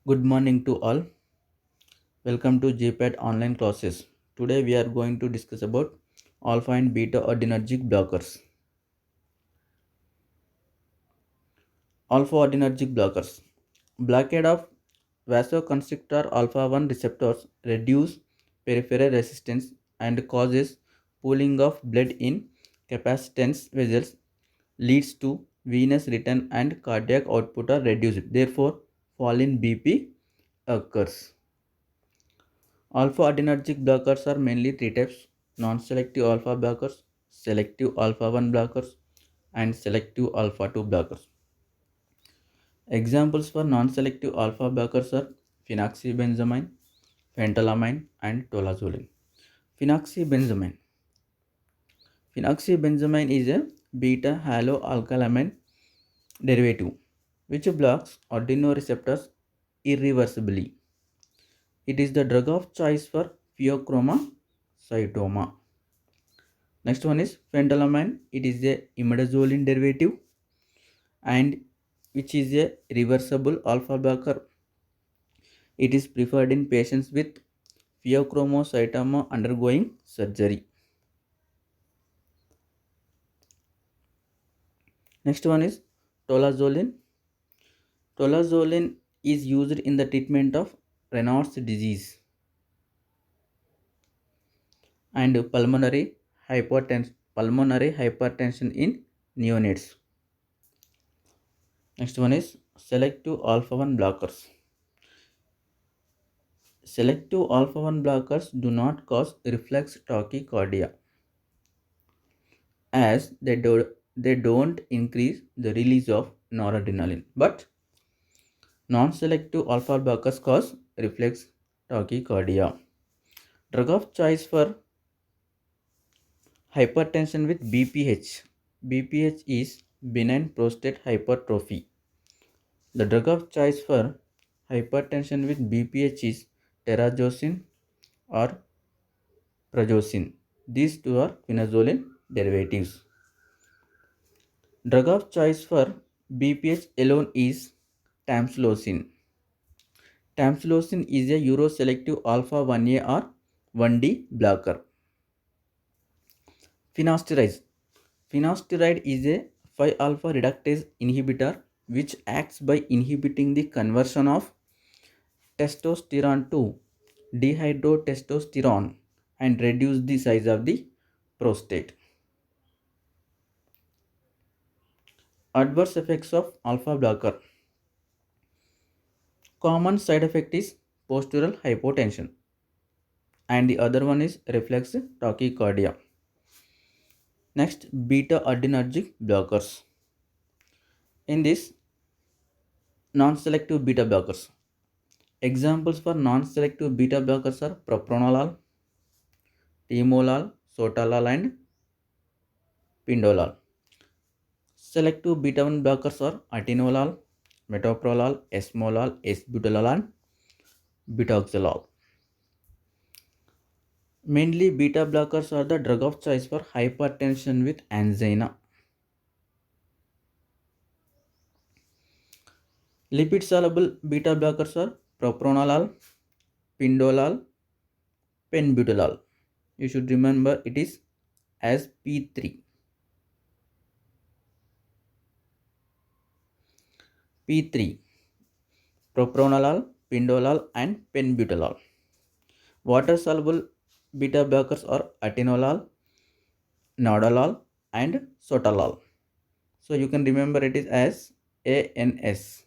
Good morning to all. Welcome to JPAD online classes. Today we are going to discuss about alpha and beta adrenergic blockers. Alpha adrenergic blockers. Blockade of vasoconstrictor alpha 1 receptors reduce peripheral resistance and causes pooling of blood in capacitance vessels, leads to venous return and cardiac output are reduced. Therefore, fall in BP occurs. Alpha adrenergic blockers are mainly three types: non-selective alpha blockers, selective alpha 1 blockers, and selective alpha 2 blockers. Examples for non-selective alpha blockers are phenoxybenzamine, phentolamine, and tolazolone. Phenoxybenzamine. Phenoxybenzamine is a beta haloalkylamine derivative which blocks adrenoreceptors irreversibly. It is the drug of choice for pheochromocytoma. Next one is phentolamine. It is a imidazoline derivative and which is a reversible alpha blocker. It is preferred in patients with pheochromocytoma undergoing surgery. Next one is tolazoline. Tolazoline is used in the treatment of Raynaud's disease and pulmonary hypertension in neonates. Next one is selective alpha 1 blockers. Selective alpha 1 blockers do not cause reflex tachycardia as they don't increase the release of noradrenaline, but non-selective alpha blockers cause reflex tachycardia. Drug of choice for hypertension with BPH. BPH is benign prostate hypertrophy. The drug of choice for hypertension with BPH is terazosin or prazosin. These two are quinazoline derivatives. Drug of choice for BPH alone is tamsulosin. Tamsulosin is a uroselective alpha 1A or 1D blocker. Finasteride. Finasteride is a 5-alpha reductase inhibitor which acts by inhibiting the conversion of testosterone to dihydrotestosterone and reduce the size of the prostate. Adverse effects of alpha blocker. Common side effect is postural hypotension and the other one is reflex tachycardia. Next, beta adrenergic blockers. In this, non-selective beta blockers. Examples for non-selective beta blockers are propranolol, timolol, sotalol and pindolol. Selective beta 1 blockers are atenolol, metoprolol, esmolol, esbutalol and betoxolol. Mainly beta blockers are the drug of choice for hypertension with angina. Lipid soluble beta blockers are propranolol, pindolol, penbutalol. You should remember it is as P3. P3 propranolol, pindolol and penbutalol. Water soluble beta blockers are atenolol, nadolol and sotalol. So you can remember it is as ANS.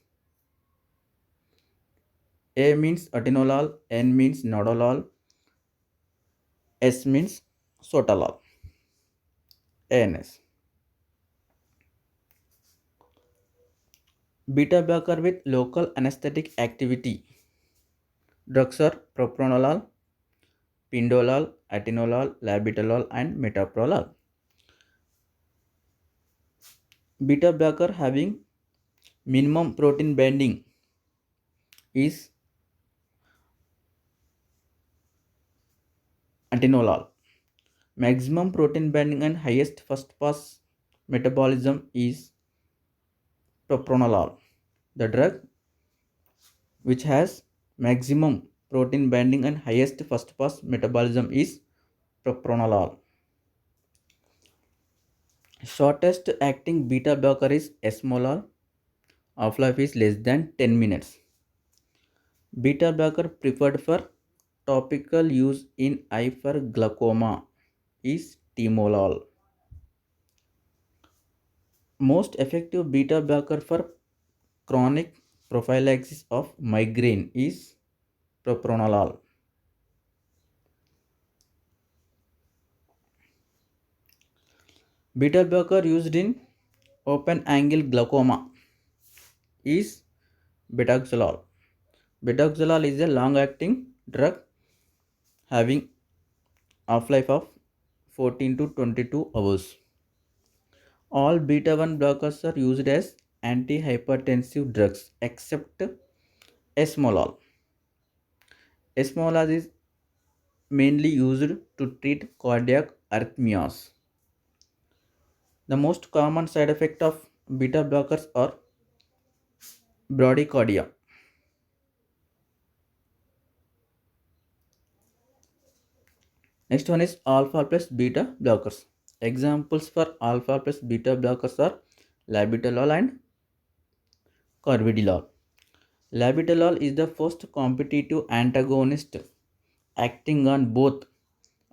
A means atenolol, N means nadolol, S means sotalol. ANS. Beta blocker with local anesthetic activity. Drugs are propranolol, pindolol, atenolol, labetalol and metoprolol. Beta blocker having minimum protein binding is atenolol. Maximum protein binding and highest first pass metabolism is propranolol. The drug which has maximum protein binding and highest first pass metabolism is propranolol. Shortest acting beta blocker is esmolol. Half-life is less than 10 minutes. Beta blocker preferred for topical use in eye for glaucoma is timolol. Most effective beta blocker for chronic prophylaxis of migraine is propranolol. Beta blocker used in open angle glaucoma is betaxolol. Betaxolol is a long acting drug having half-life of 14 to 22 hours. All beta 1 blockers are used as antihypertensive drugs except esmolol. Esmolol is mainly used to treat cardiac arrhythmias. The most common side effect of beta blockers are bradycardia. Next one is alpha plus beta blockers. Examples for alpha plus beta blockers are labetalol and carvedilol. Labetalol is the first competitive antagonist acting on both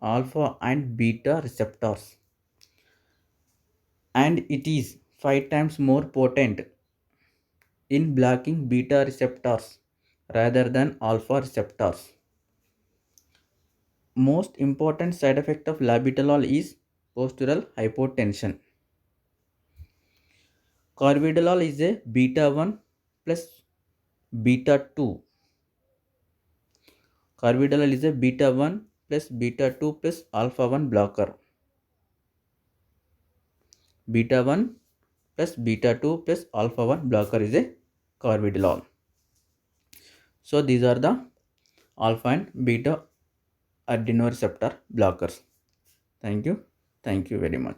alpha and beta receptors, and it is 5 times more potent in blocking beta receptors rather than alpha receptors. Most important side effect of labetalol is postural hypotension. Carvedilol is a beta 1 plus beta 2. Carvedilol is a beta 1 plus beta 2 plus alpha 1 blocker. Beta 1 plus beta 2 plus alpha 1 blocker is a carvedilol. So these are the alpha and beta adrenoreceptor blockers. Thank you. Thank you very much.